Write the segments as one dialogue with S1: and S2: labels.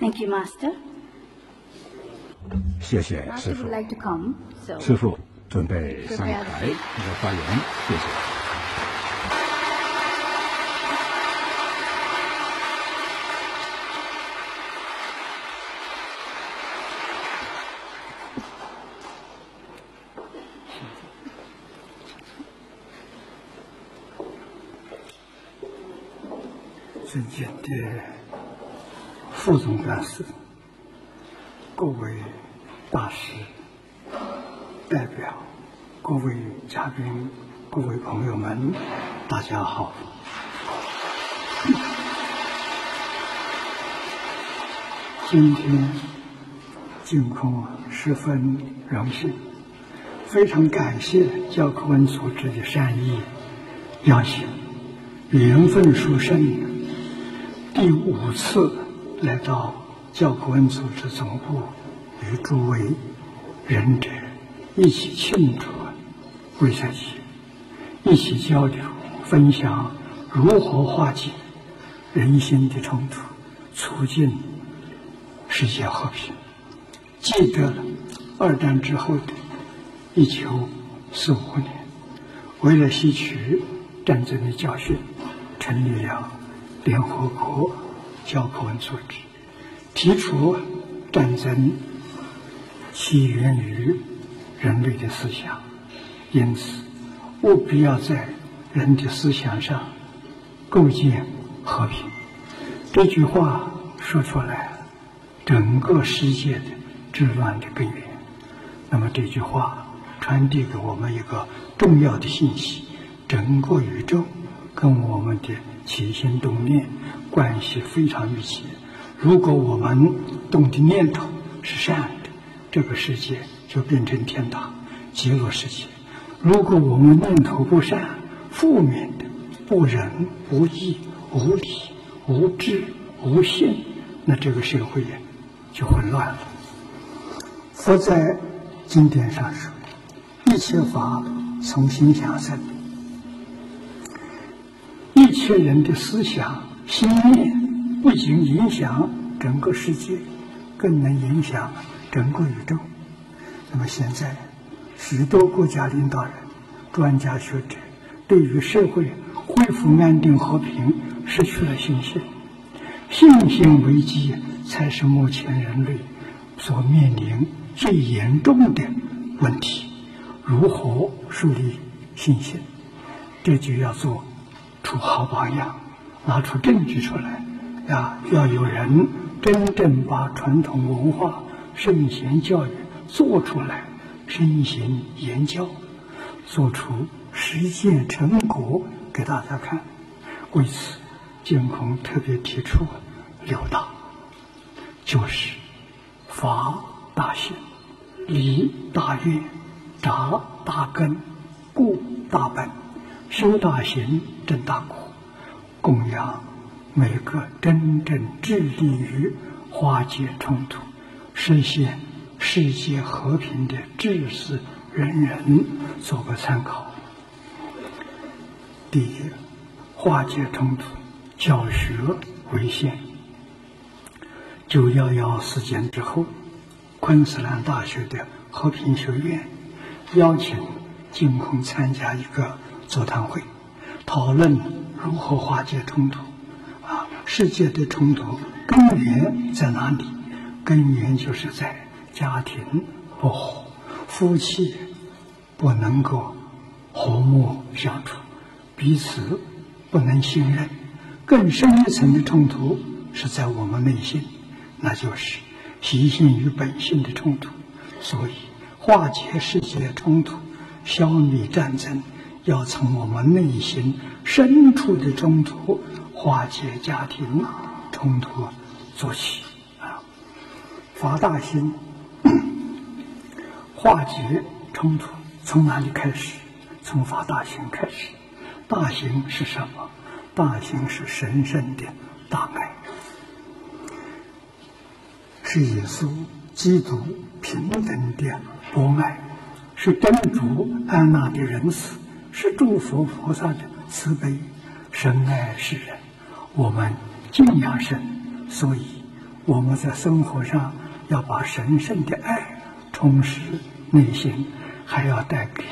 S1: Thank you, Master.
S2: 谢谢师
S1: Master
S2: 父
S1: would。like to come, so
S2: 师父准备上台发言，谢谢。
S3: 尊敬的副总干事、各位大师、代表、各位嘉宾、各位朋友们，大家好。今天净空十分荣幸，非常感谢教科文组织的善意邀请，缘分殊胜。第5次来到教科文组织总部，与诸位仁者一起庆祝卫塞节，一起交流分享如何化解人心的冲突，促进世界和平。记得了2战之后的1945年，为了吸取战争的教训，成立了联合国教科文组织，提出战争起源于人类的思想，因此务必要在人的思想上构建和平。这句话说出来，整个世界的治乱的根源。那么这句话传递给我们一个重要的信息：整个宇宙跟我们的起心动念关系非常密切。如果我们动的念头是善的，这个世界就变成天堂、极乐世界；如果我们念头不善、负面的、不仁、不义、无理、无智、无信，那这个社会就混乱了。佛在经典上说：“一切法从心想生。”一切人的思想、心念不仅影响整个世界，更能影响整个宇宙。那么现在，许多国家领导人、专家学者对于社会恢复安定和平失去了信心。信心危机才是目前人类所面临最严重的问题。如何树立信心？这就要做出好榜样，拿出证据出来，要有人真正把传统文化、圣贤教育做出来，身行言教，做出实践成果给大家看。为此，净空特别提出6大，就是法大行、理大愿、察大根、故大本、修大行、正大果，供养每个真正致力于化解冲突、实现世界和平的志士人做个参考。第一，化解冲突，教学为先。911事件之后，昆士兰大学的和平学院邀请净空参加一个座谈会，讨论如何化解冲突。世界的冲突根源在哪里？根源就是在家庭不和，夫妻不能够和睦相处，彼此不能信任。更深一层的冲突是在我们内心，那就是习性与本性的冲突。所以化解世界冲突、消灭战争，要从我们内心深处的冲突、化解家庭冲突做起。法大行，化解冲突从哪里开始？从法大行开始。大行是什么？大行是神圣的大爱，是耶稣基督平等的博爱，是真主安娜的仁慈，是诸佛菩萨的慈悲。神爱世人，我们敬仰神，所以我们在生活上要把神圣的爱充实内心，还要带给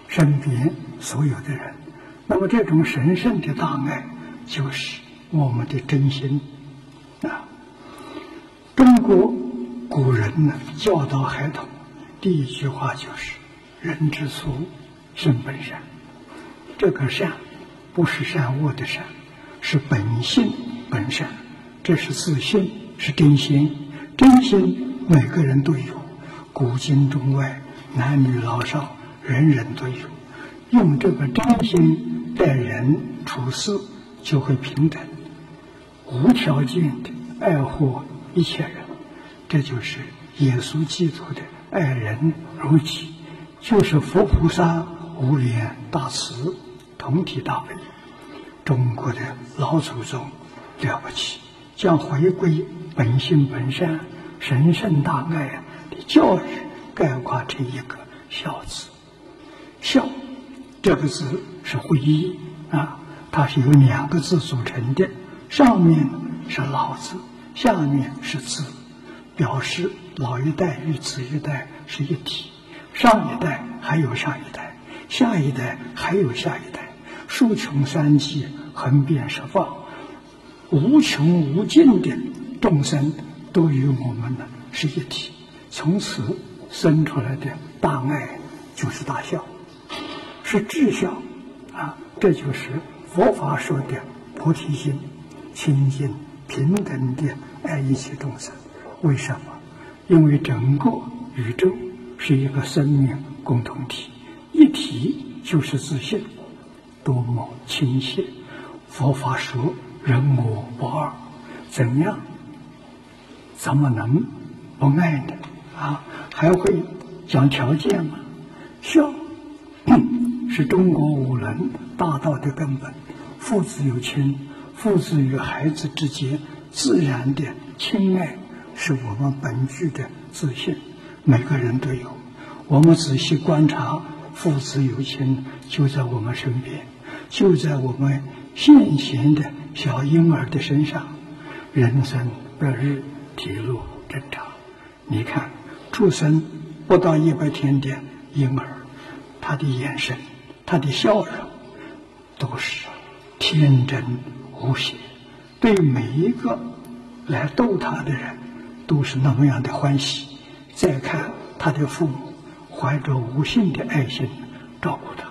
S3: 身边所有的人。那么这种神圣的大爱就是我们的真心啊。中国古人呢教导孩童第一句话就是人之初性本善。这个善不是善恶的善，是本性本善，这是自信，是真心。真心每个人都有，古今中外男女老少人人都有。用这个真心待人处事，就会平等，无条件的爱护一切人。这就是耶稣基督的爱人如己，就是佛菩萨无缘大慈，同体大悲。中国的老祖宗了不起，将回归本性本善、神圣大爱的教育概括成一个孝字。孝这个字是会意啊，它是由2个字组成的，上面是老字，下面是字，表示老一代与子一代是一体，上一代还有上一代，下一代还有下一代，数穷三际，横遍十方，无穷无尽的众生都与我们呢是一体，从此生出来的大爱就是大孝，是至孝啊！这就是佛法说的菩提心，清净平等的爱一切众生。为什么？因为整个宇宙是一个生命共同体，一体就是自信，多么亲切！佛法说人我不二，怎么能不爱呢？啊，还会讲条件吗？孝是中国五伦大道的根本，父子有亲，父子与孩子之间自然的亲爱，是我们本具的自信，每个人都有。我们仔细观察，父子有亲就在我们身边，就在我们现行的小婴儿的身上。人生日日，体路正常。你看，出生不到100天的婴儿，他的眼神，他的笑容，都是天真无邪，对每一个来逗他的人都是那么样的欢喜。再看他的父母，怀着无限的爱心照顾他，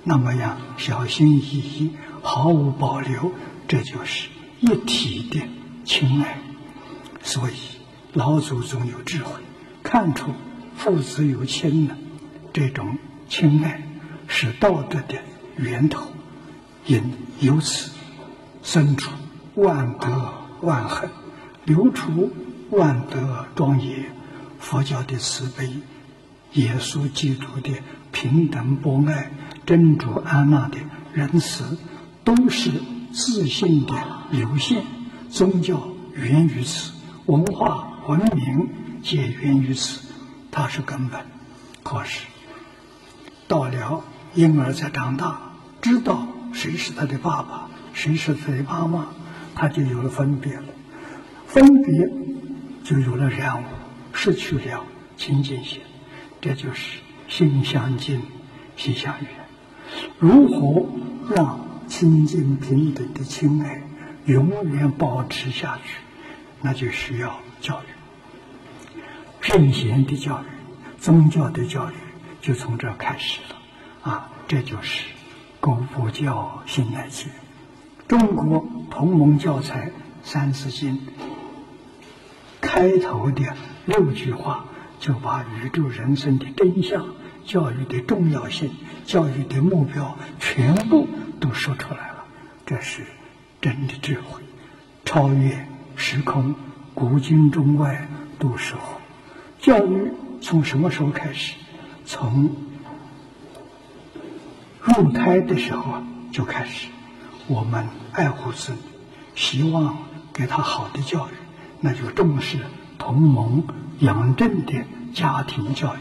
S3: 那么样小心翼翼，毫无保留，这就是一体的亲爱。所以老祖宗有智慧，看出父子有亲呢，这种亲爱是道德的源头，因由此生出万德万恨，流出万德庄严。佛教的慈悲，耶稣基督的平等博爱，真主安那的仁慈，都是自信的流现。宗教源于此，文化文明皆源于此，它是根本。可是到了婴儿在长大，知道谁是他的爸爸，谁是他的妈妈，他就有了分别了，分别就有了染污，失去了亲近心。这就是心相近，心相远。如何让亲近平等的亲爱永远保持下去，那就需要教育，圣贤的教育，宗教的教育就从这开始了啊！这就是古佛教新来学。中国同盟教材30经开头的6句话，就把宇宙人生的真相、教育的重要性、教育的目标全部都说出来了。这是真的智慧，超越时空，古今中外都适合。教育从什么时候开始？从入胎的时候就开始。我们爱护子女，希望给他好的教育，那就重视同盟养正的家庭教育。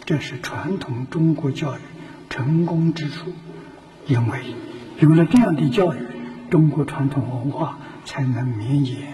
S3: 这是传统中国教育成功之处，因为有了这样的教育，中国传统文化才能绵延，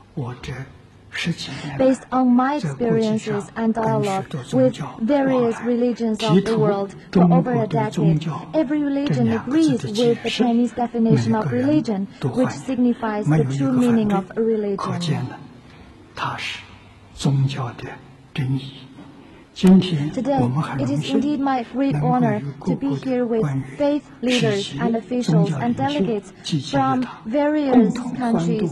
S3: 我这10几年
S1: Based on my
S3: 在国际上
S1: experiences and
S3: 跟
S1: dialogue
S3: 许多宗
S1: with
S3: 教
S1: various
S3: 往来
S1: religions
S3: 提
S1: of the
S3: 出
S1: world
S3: 中
S1: for
S3: 国
S1: over a
S3: 对宗
S1: decade,
S3: 教
S1: every
S3: 这
S1: religion
S3: 2个字
S1: agrees
S3: 的
S1: with
S3: 解
S1: the
S3: 释
S1: Chinese
S3: 每
S1: definition
S3: 个
S1: of
S3: 人
S1: religion,
S3: 都
S1: which
S3: 欢迎
S1: signifies
S3: 没
S1: the
S3: 有一
S1: true
S3: 个反
S1: meaning of
S3: 对
S1: a
S3: 可
S1: religion.
S3: 见呢它是宗教的真义。今天
S1: Today,
S3: 我们很
S1: it
S3: 荣
S1: is
S3: 幸
S1: indeed my great
S3: 能够
S1: honor
S3: 与
S1: to
S3: 各
S1: be
S3: 国
S1: here
S3: 的
S1: with
S3: 官员
S1: faith
S3: 世
S1: leaders
S3: 袭
S1: and
S3: 宗
S1: officials
S3: 教
S1: and
S3: 领袖
S1: delegates
S3: 积极与
S1: from
S3: 他
S1: various
S3: 共同欢度
S1: countries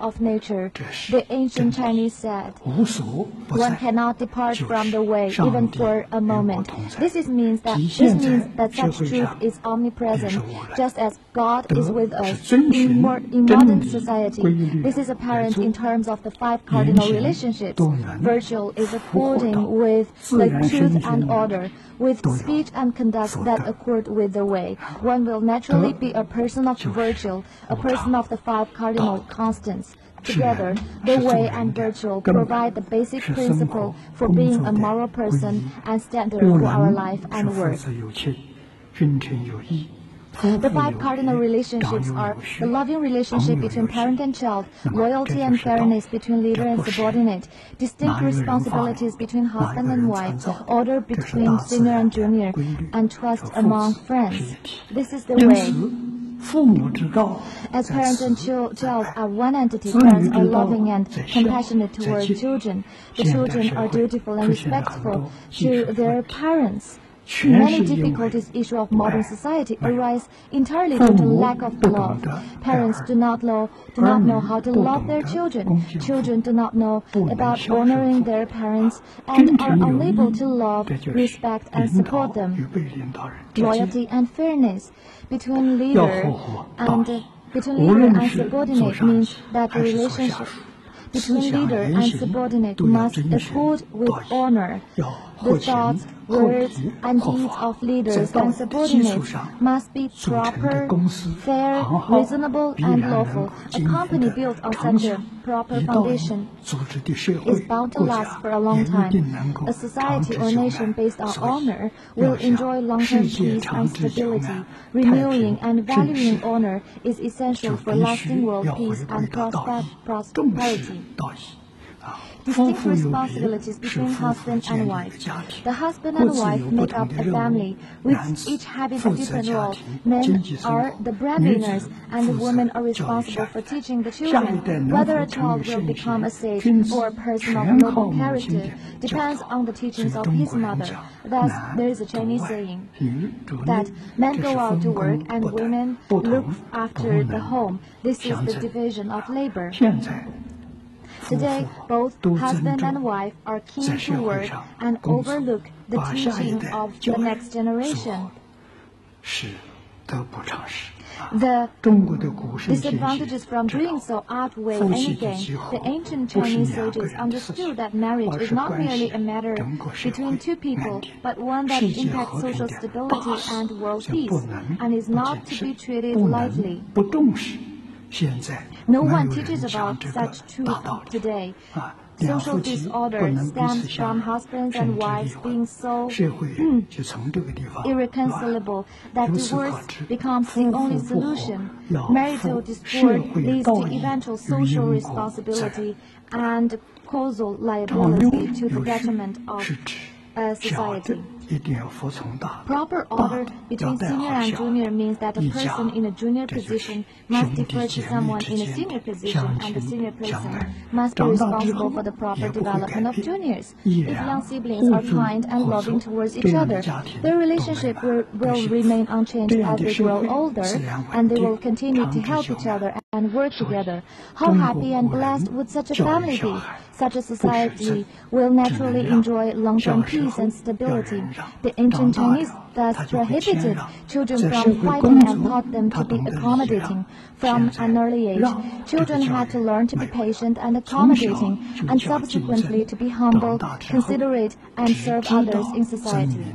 S1: of nature.
S3: 这是
S1: The ancient Chinese said,
S3: 无所不在
S1: one cannot depart
S3: 就是
S1: from the way
S3: 上
S1: even
S3: 帝
S1: for a
S3: 与我
S1: moment.
S3: 同在
S1: This means that
S3: 体现在
S1: such
S3: 社会
S1: truth
S3: 上
S1: is omnipresent,
S3: 也是无赖
S1: just as God
S3: 德
S1: is with
S3: 是
S1: us
S3: 遵
S1: in
S3: 循
S1: modern
S3: 真理
S1: society.
S3: 规律
S1: This is
S3: 来
S1: apparent
S3: 做
S1: in terms of the five
S3: 言
S1: cardinal
S3: 行
S1: relationships.
S3: 都能
S1: Virtue is
S3: 符合
S1: according
S3: 到
S1: with
S3: 自
S1: the
S3: 然
S1: truth
S3: 神
S1: and
S3: 学
S1: order, with
S3: 都有
S1: speech and conduct
S3: 所
S1: that
S3: 得
S1: accord with the way. One will naturally
S3: 德
S1: be a person of
S3: 就是
S1: virtue, a
S3: 无
S1: person
S3: 常
S1: of the five cardinal
S3: 道
S1: constants.
S3: 是人
S1: Together,
S3: 是
S1: the
S3: 做
S1: way
S3: 人
S1: and
S3: 的
S1: virtue
S3: 根本
S1: provide the basic
S3: 是生活
S1: principle for
S3: 工
S1: being
S3: 作
S1: a
S3: 的
S1: moral
S3: 归
S1: person
S3: 依
S1: and standard
S3: 无
S1: for our
S3: 能
S1: life
S3: 是
S1: and
S3: 福
S1: work.
S3: 泽有情，君臣有义，
S1: The 5 cardinal relationships are the loving relationship between parent and child, loyalty and fairness between leader and subordinate, distinct responsibilities between husband and wife, order between senior and junior, and trust among friends. This is the way. As parents and child are one entity, parents are loving and compassionate toward children. The children are dutiful and respectful to their parents. Many difficulties issue of modern society arise entirely due to lack of love. Parents do not know how to love their children. Children do not know about honoring their parents and are unable to love, respect, and support them. Loyalty and fairness between leader and subordinate means that the relationship between leader and subordinate must accord with honor. The thoughts, words, and deeds of leaders and subordinates must be proper, fair, reasonable, and lawful. A company built on such a proper foundation is bound to last for a long time. A society or nation based on honor will enjoy long-term peace and stability. Renewing and valuing honor is essential for lasting world peace and prosperity. Distinct responsibilities between husband and wife. The husband and wife make up a family, with each having a different role. Men are the breadwinners, and the women are responsible for teaching the children. Whether a child will become a sage or a person of noble character depends on the teachings of his mother. Thus, there is a Chinese saying that men go out to work and women look after the home. This is the division of labor. Today, both husband and wife are keen to work and overlook the teaching of the next generation. The disadvantages from doing so outweigh any gain. The ancient Chinese sages understood that marriage is not merely a matter between two people, but one that impacts social stability and world peace, and is not to be treated lightly. No one teaches about such truth today. Social disorder stems from husbands and wives being so irreconcilable that divorce becomes the only solution. Marital discord leads to eventual social responsibility and causal liability to the detriment of society. Proper order between senior and junior means that a person in a junior position must defer to someone in a senior position, and the senior person must be responsible for the proper development of juniors. If young siblings are kind and loving towards each other, their relationship will remain unchanged as they grow older, and they will continue to help each other and work together. How happy and blessed would such a family be? Such a society will naturally enjoy long-term peace and stability. The ancient Chinese thus prohibited children from fighting and taught them to be accommodating. From an early age, children had to learn to be patient and accommodating, and subsequently to be humble, considerate, and serve others in society.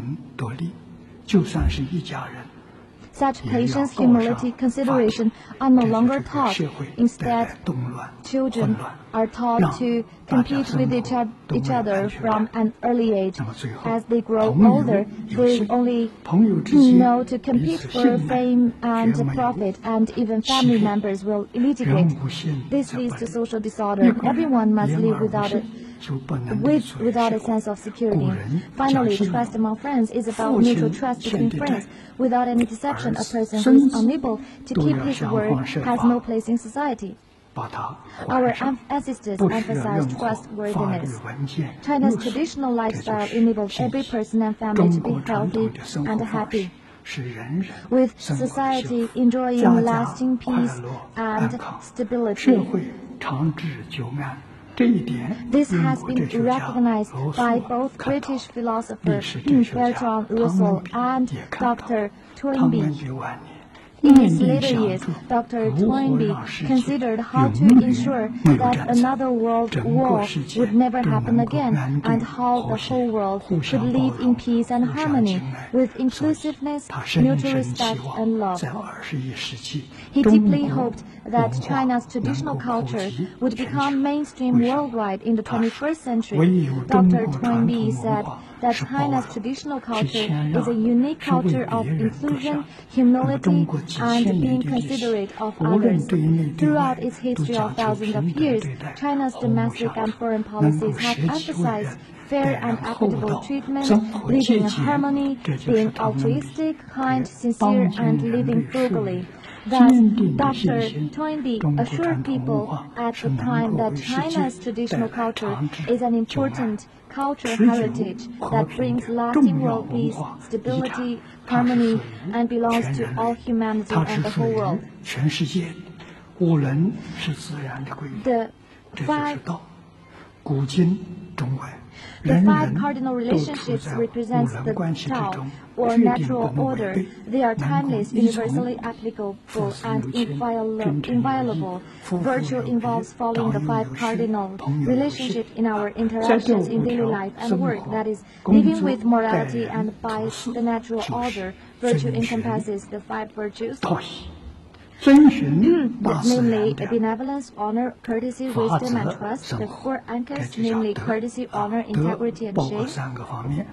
S1: Such patience, humility, consideration are no longer taught. Instead, children are taught to compete with each other from an early age. As they grow older, they only know to compete for fame and profit, and even family members will litigate. This leads to social disorder. Everyone must live without a sense of security. Finally, trust among friends is about mutual trust between friends. Without any deception, a person who is unable to keep his word has no place in society. Our ancestors emphasized trustworthiness. China's traditional lifestyle enables every person and family to be healthy and happy, with society enjoying lasting peace and stability. This has been recognized by both British philosopher Bertrand Russell and Dr. Toynbee. In his later years, Dr. Toynbee considered how to ensure that another world war would never happen again, and how the whole world could live in peace and harmony, with inclusiveness, mutual respect, and love. He deeply hoped that China's traditional culture would become mainstream worldwide in the 21st century. Dr. Toynbee said that China's traditional culture is a unique culture of inclusion, humility, and being considerate of others. Throughout its history of thousands of years, China's domestic and foreign policies have emphasized fair and equitable treatment, living in harmony, being altruistic, kind, sincere, and living frugally. Thus, Dr. Toynbee assured people at the time that China's traditional culture is an important cultural heritage that brings lasting world peace, stability, harmony, and belongs to all humanity and the whole world. The five cardinal relationships represent the Tao, or natural order. They are timeless, universally applicable, and inviolable. Virtue involves following the five cardinal relationships in our interactions in daily life and work, that is, living with morality and by the natural order. Virtue encompasses the five virtues, namely benevolence, honor, courtesy, wisdom, and trust. The four anchors, namely courtesy, honor, integrity, and shame.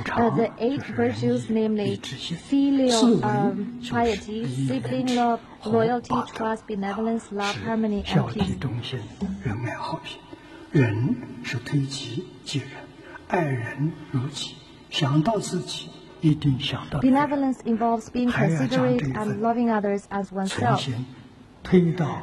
S1: The eight virtues, namely filial piety, sibling love, loyalty, trust, benevolence, love, harmony, and peace. Benevolence involves being considerate and loving others as oneself.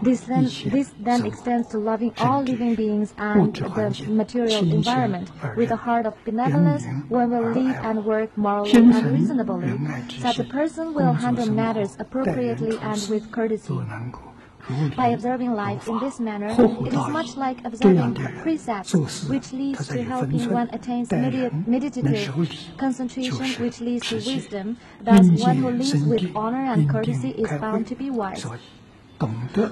S1: This then extends to loving all living beings and the material environment. With a heart of benevolence, one will live and work morally and reasonably. Such a person will handle matters appropriately and with courtesy. By observing life in this manner, it is much like observing precepts, which leads to helping one attain meditative concentration, which leads to wisdom. Thus, one who lives with honor and courtesy is bound to be wise.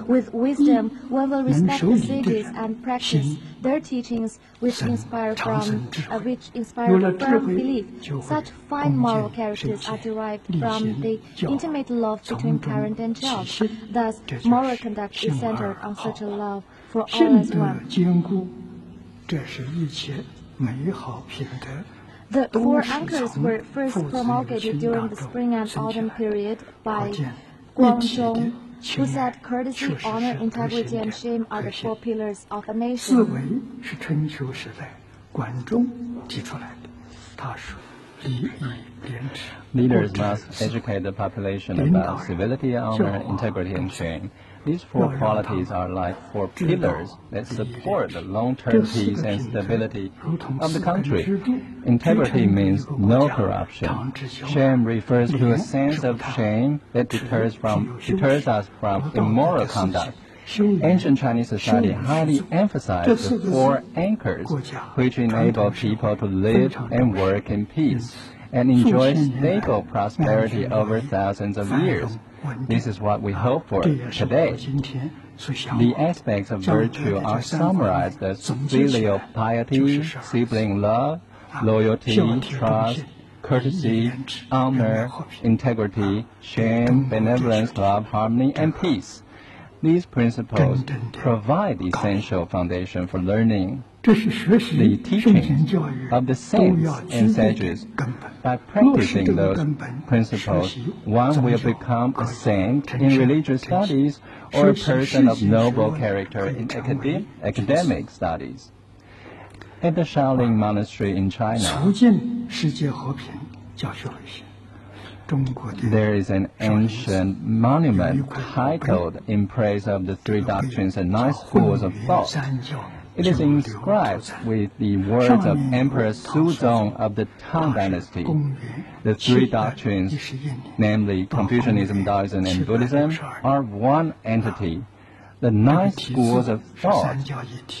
S1: With wisdom, one will respect the sages and practice their teachings, which inspire firm belief. Such fine moral characters are derived from the intimate love between parent and child. Thus, moral conduct is centered on such a love for all as one. The four anchors were first promulgated during the spring and autumn period by Guangzhong, who said courtesy, honor, integrity, and shame are the four pillars of a nation.
S4: Leaders must educate the population about civility, honor, integrity, and shame. These four qualities are like four pillars that support the long-term peace and stability of the country. Integrity means no corruption. Shame refers to a sense of shame that deters us from immoral conduct. Ancient Chinese society highly emphasized the four anchors, which enable people to live and work in peace and enjoy stable prosperity over thousands of years. This is what we hope for today. The aspects of virtue are summarized as filial piety, sibling love, loyalty, trust, courtesy, honor, integrity, shame, benevolence, love, harmony, and peace. These principles provide the essential foundation for learning the teachings of the saints and sages. By practicing those principles, one will become a saint in religious studies or a person of noble character in academic studies. At the Shaolin Monastery in China, there is an ancient monument titled in praise of the three doctrines and nine schools of thought. It is inscribed with the words of Emperor Suzong of the Tang Dynasty. The three doctrines, namely Confucianism, Taoism, and Buddhism, are one entity. The nine schools of thought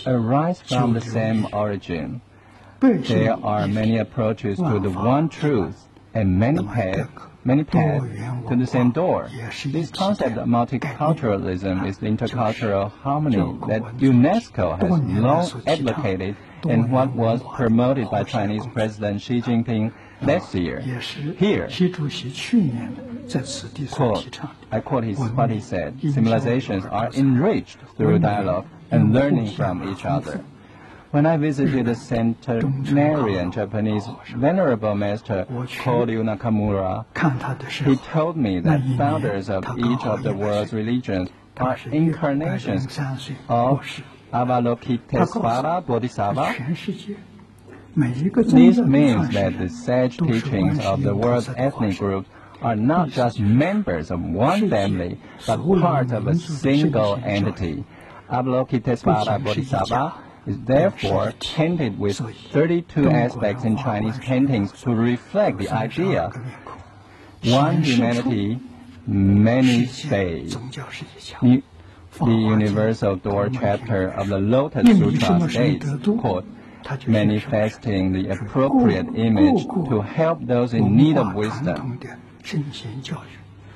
S4: arise from the same origin. There are many approaches to the one truth and many paths to the same door. This concept of multiculturalism is the intercultural harmony that UNESCO has long advocated and what was promoted by Chinese President Xi Jinping last year. Here, I quote what he said, civilizations are enriched through dialogue and learning from each other. When I visited the centenarian Japanese venerable master Koryu Nakamura, he told me that founders of each of the world's religions are incarnations of Avalokitesvara Bodhisattva. This means that the sage teachings of the world's ethnic groups are not just members of one family, but parts of a single entity. Avalokitesvara Bodhisattva is therefore painted with 32 aspects in Chinese paintings to reflect the idea, one humanity, many faiths. The universal door chapter of the Lotus Sutra states, quote, manifesting the appropriate image to help those in need of wisdom.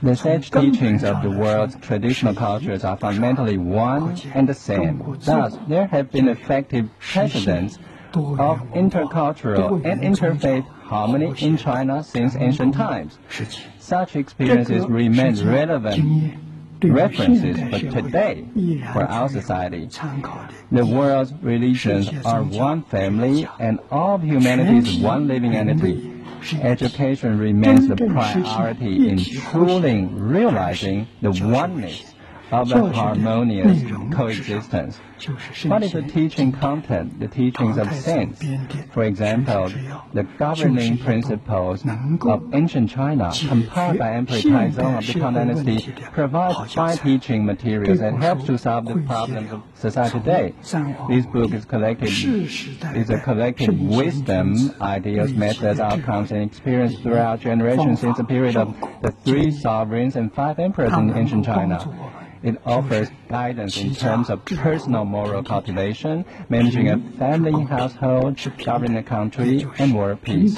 S4: The sage teachings of the world's traditional cultures are fundamentally one and the same. Thus, there have been effective precedents of intercultural and interfaith harmony in China since ancient times. Such experiences remain relevant references for today, for our society. The world's religions are one family and all of humanity is one living entity. Education remains the priority in truly realizing the oneness of a harmonious coexistence. What is the teaching content, the teachings of saints? For example, the governing principles of ancient China, compiled by Emperor Taizong of the Tang Dynasty, provide 5 teaching materials that help to solve the problems of society today. This book is a collected wisdom, ideas, methods, outcomes, and experience throughout generations since the period of the 3 sovereigns and 5 emperors in ancient China. It offers guidance in terms of personal moral cultivation, managing a family household, governing a country, and world peace,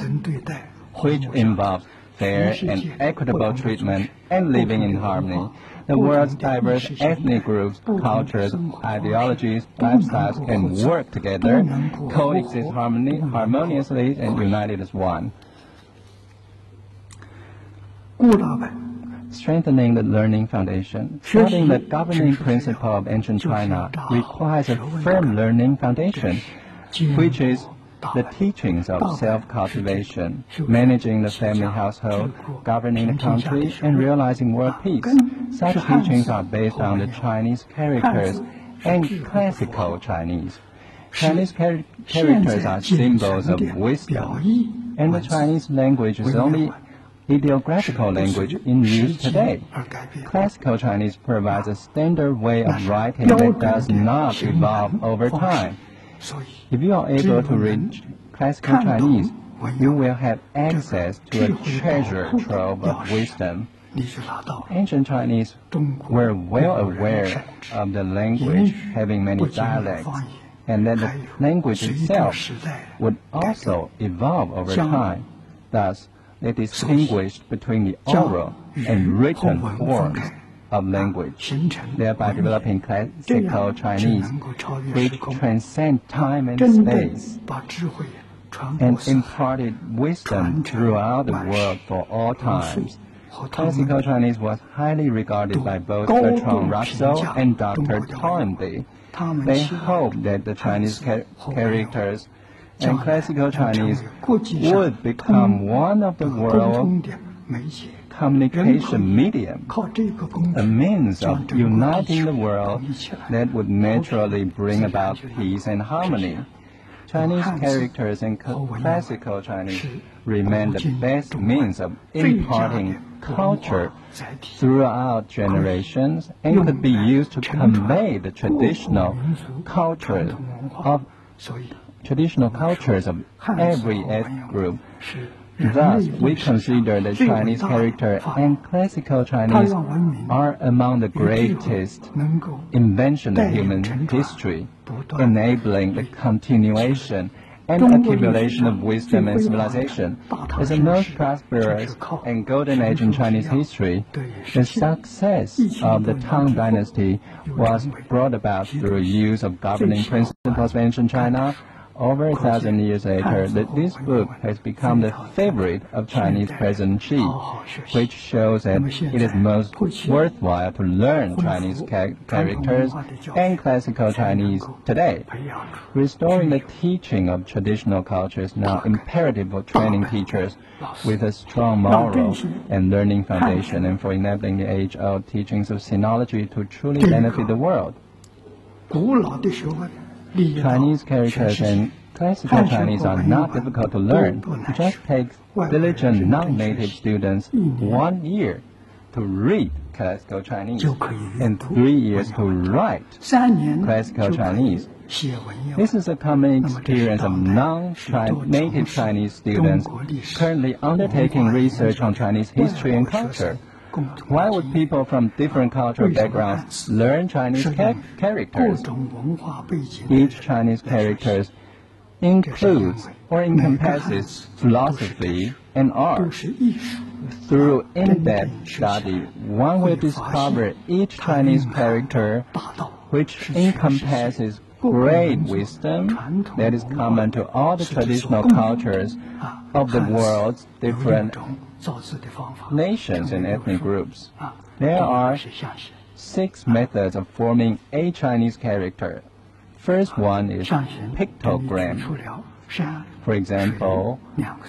S4: which involves fair and equitable treatment and living in harmony. The world's diverse ethnic groups, cultures, ideologies, lifestyles can work together, coexist harmoniously, and united as one. Strengthening the learning foundation. Studying the governing principle of ancient China requires a firm learning foundation, which is the teachings of self-cultivation, managing the family household, governing the country, and realizing world peace. Such teachings are based on the Chinese characters and classical Chinese. Chinese characters are symbols of wisdom, and the Chinese language is only ideographical language in use today. Classical Chinese provides a standard way of writing that does not evolve over time. If you are able to read classical Chinese, you will have access to a treasure trove of wisdom. Ancient Chinese were well aware of the language having many dialects, and that the language itself would also evolve over time. Thus, they distinguished between the oral and written forms of language, thereby developing classical Chinese, which transcend time and space, and imparted wisdom throughout the world for all times. Classical Chinese was highly regarded by both Bertrand Russell and Dr. Toynbee. They hoped that the Chinese characters and classical Chinese would become one of the world's communication medium, a means of uniting the world that would naturally bring about peace and harmony. Chinese characters and classical Chinese remain the best means of imparting culture throughout generations and could be used to convey the traditional cultures of every ethnic group. Thus, we consider the Chinese character and classical Chinese are among the greatest inventions of human history, enabling the continuation and accumulation of wisdom and civilization. As the most prosperous and golden age in Chinese history, the success of the Tang Dynasty was brought about through use of governing principles of ancient China, over 1,000 years later, this book has become the favorite of Chinese President Xi, which shows that it is most worthwhile to learn Chinese characters and classical Chinese today. Restoring the teaching of traditional culture is now imperative for training teachers with a strong moral and learning foundation, and for enabling the age-old teachings of sinology to truly benefit the world. Chinese characters and classical Chinese are not difficult to learn. It just takes diligent non-native students 1 year to read classical Chinese and 3 years to write classical Chinese. This is a common experience of non-native Chinese students currently undertaking research on Chinese history and culture. Why would people from different cultural backgrounds learn Chinese characters? Each Chinese character includes or encompasses philosophy and art. Through in-depth study, one will discover each Chinese character which encompasses great wisdom that is common to all the traditional cultures of the world's different nations and ethnic groups. There are 6 methods of forming a Chinese character. First one is pictogram. For example,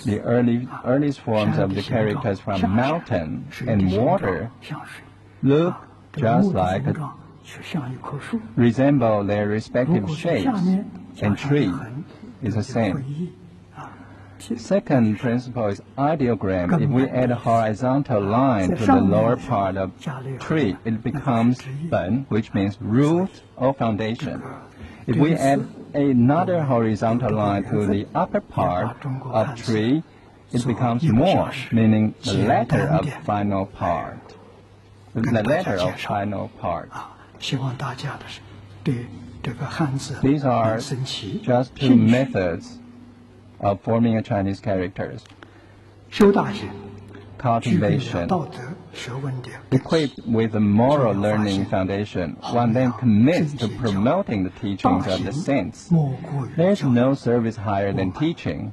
S4: the earliest forms of the characters from mountain and water look just like resemble their respective shapes, and tree is the same. Second principle is ideogram. If we add a horizontal line to the lower part of tree, it becomes ben, which means root or foundation. If we add another horizontal line to the upper part of tree, it becomes mo, meaning the letter of final part. The letter of final part. These are just 2 methods of forming a Chinese characters. Cultivation. Equipped with a moral learning foundation, one then commits to promoting the teachings of the saints. There is no service higher than teaching.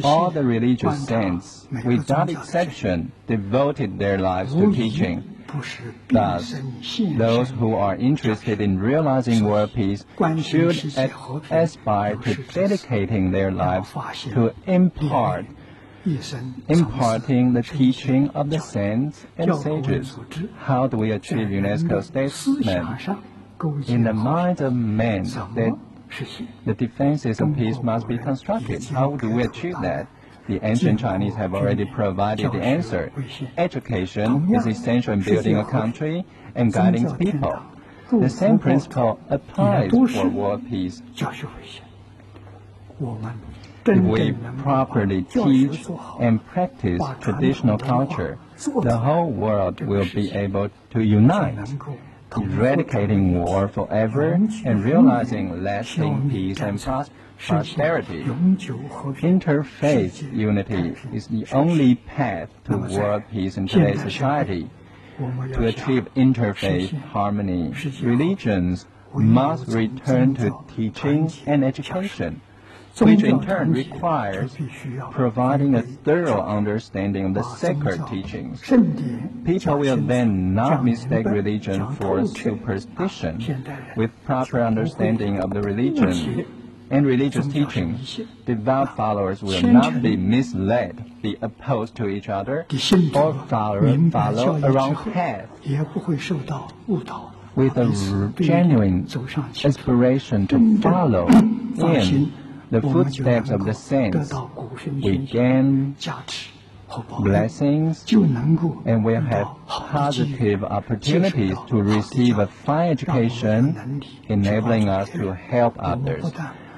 S4: All the religious saints, without exception, devoted their lives to teaching. Thus, those who are interested in realizing world peace should aspire to dedicating their lives to imparting the teaching of the saints and sages. How do we achieve UNESCO statement? In the minds of men, that the defenses of peace must be constructed. How do we achieve that? The ancient Chinese have already provided the answer. Education is essential in building a country and guiding its people. The same principle applies for world peace. If we properly teach and practice traditional culture, the whole world will be able to unite, eradicating war forever and realizing lasting peace and prosperity. Interfaith unity is the only path to world peace in today's society. To achieve interfaith harmony, religions must return to teaching and education, which in turn requires providing a thorough understanding of the sacred teachings. People will then not mistake religion for superstition. With proper understanding of the religion and religious teachings, devout followers will not be misled, be opposed to each other, or follow a wrong path. With a genuine aspiration to follow in the footsteps of the saints, we gain blessings and will have positive opportunities to receive a fine education, enabling us to help others.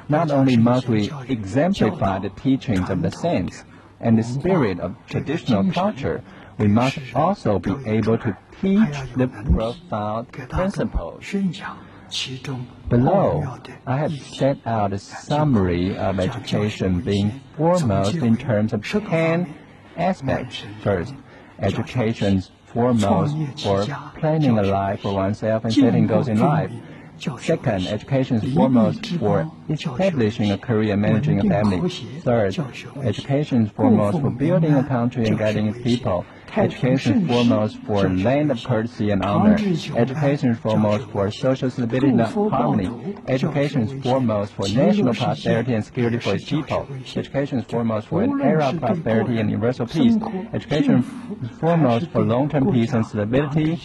S4: Not only must we exemplify the teachings of the saints and the spirit of traditional culture, we must also be able to teach the profound principles. Below, I have set out a summary of education being foremost in terms of 10 aspects. First, education's foremost for planning a life for oneself and setting goals in life. Second, education is foremost for establishing a career and managing a family. Third, education is foremost for building a country and guiding its people. Education is foremost for land of courtesy and honor. Education is foremost for social stability and harmony. Education is foremost for national prosperity and security for its people. Education is foremost for an era of prosperity and universal peace. Education is foremost for long-term peace and stability.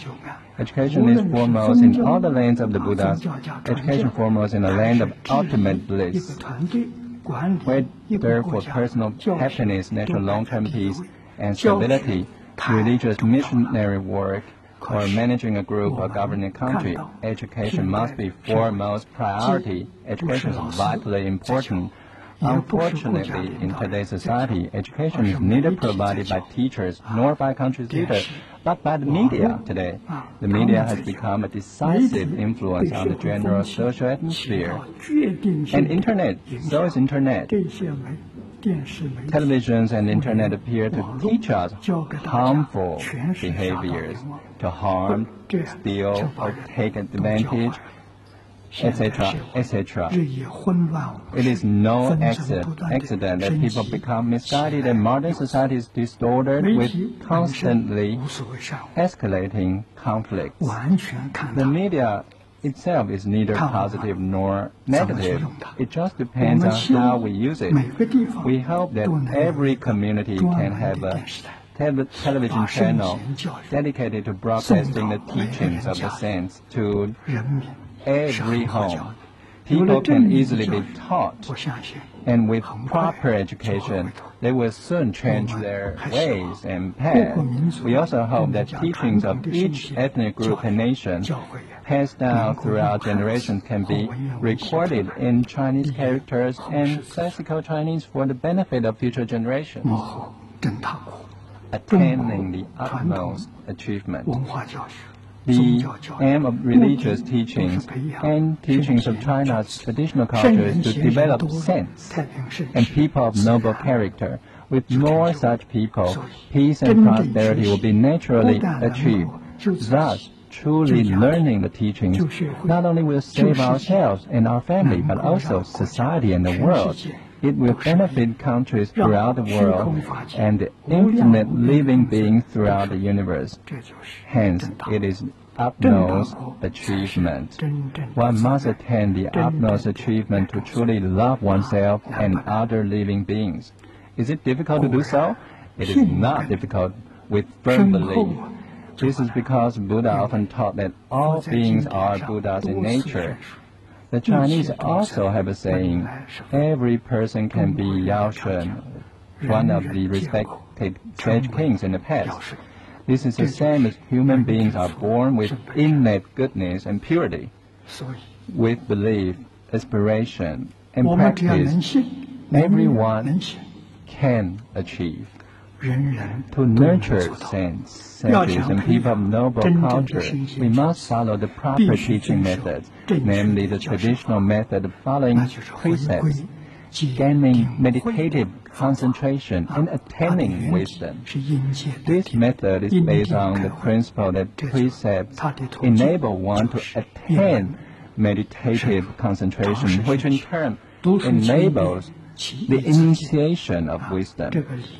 S4: Education is foremost in all the lands of the Buddhas. Education is foremost in the land of ultimate bliss. Whether for personal happiness, natural long-term peace and stability, religious missionary work, or managing a group or governing a country, education must be foremost priority. Education is vitally important. Unfortunately, in today's society, education is neither provided by teachers nor by country's leaders, but by the media today. The media has become a decisive influence on the general social atmosphere. And internet, so is internet. Televisions and internet appear to teach us harmful behaviors, to harm, steal, or take advantage, etc., etc. It is no accident that people become misguided and modern society is distorted with constantly escalating conflicts. The media itself is neither positive nor negative. It just depends on how we use it. We hope that every community can have a television channel dedicated to broadcasting the teachings of the saints to every home. People can easily be taught, and with proper education, they will soon change their ways and paths. We also hope that teachings of each ethnic group and nation passed down throughout generations can be recorded in Chinese characters and classical Chinese for the benefit of future generations. Attaining the utmost achievement. The aim of religious teachings and teachings of China's traditional culture is to develop sense and people of noble character. With more such people, peace and prosperity will be naturally achieved. Thus, truly learning the teachings not only will save ourselves and our family, but also society and the world. It will benefit countries throughout the world and the infinite living beings throughout the universe. Hence, it is utmost achievement. One must attain the utmost achievement to truly love oneself and other living beings. Is it difficult to do so? It is not difficult with firm belief. This is because Buddha often taught that all beings are Buddhas in nature. The Chinese also have a saying, every person can be Yao Shun, one of the respected sage kings in the past. This is the same as human beings are born with innate goodness and purity. With belief, aspiration, and practice, everyone can achieve. To nurture saints, sages, and people of noble culture, we must follow the proper teaching methods, namely the traditional method of following precepts, gaining meditative concentration, and attaining wisdom. This method is based on the principle that precepts enable one to attain meditative concentration, which in turn enables the initiation of wisdom.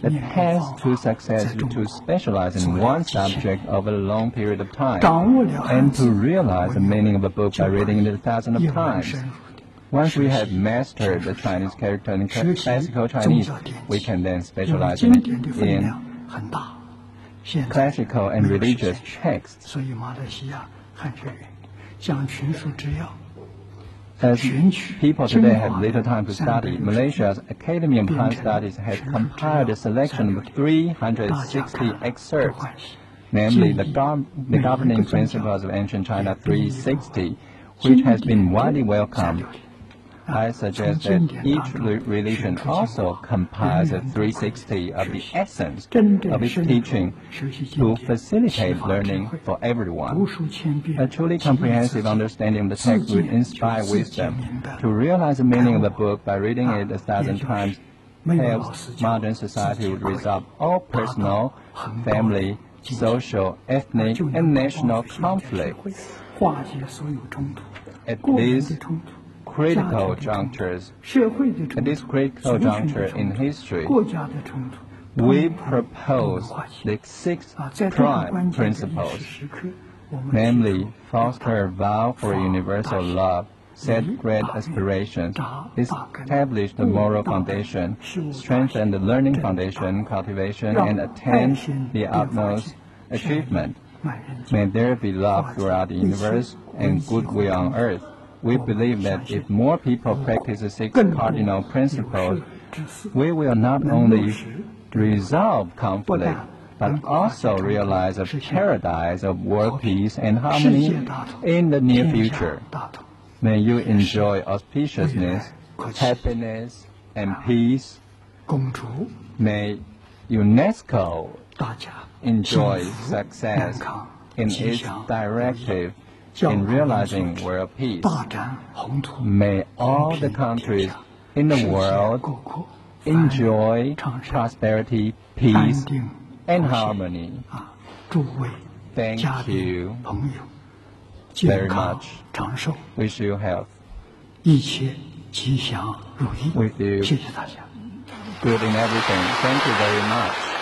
S4: The path to success is to specialize in one subject over a long period of time and to realize the meaning of a book by reading it thousands of times. Once we have mastered the Chinese character and classical Chinese, we can then specialize in classical and religious texts. As people today have little time to study, Malaysia's Academy of High Studies has compiled a selection of 360 excerpts, namely the governing principles of ancient China 360, which has been widely welcomed. I suggest that each religion also compiles a 360 of the essence of its teaching to facilitate learning for everyone. A truly comprehensive understanding of the text would inspire wisdom. To realize the meaning of a book by reading it 1,000 times helps modern society would resolve all personal, family, social, ethnic, and national conflicts. at these critical juncture in history, we propose the 6 prime principles, namely foster a vow for universal love, set great aspirations, establish the moral foundation, strengthen the learning foundation, cultivation, and attain the utmost achievement. May there be love throughout the universe and goodwill on earth. We believe that if more people practice the 6 cardinal principles, we will not only resolve conflict, but also realize a paradise of world peace and harmony in the near future. May you enjoy auspiciousness, happiness, and peace. May UNESCO enjoy success in its directive in realizing world peace. May all the countries in the world enjoy prosperity, peace, and harmony. Thank you very much. Wish you health. With you, good in everything. Thank you very much.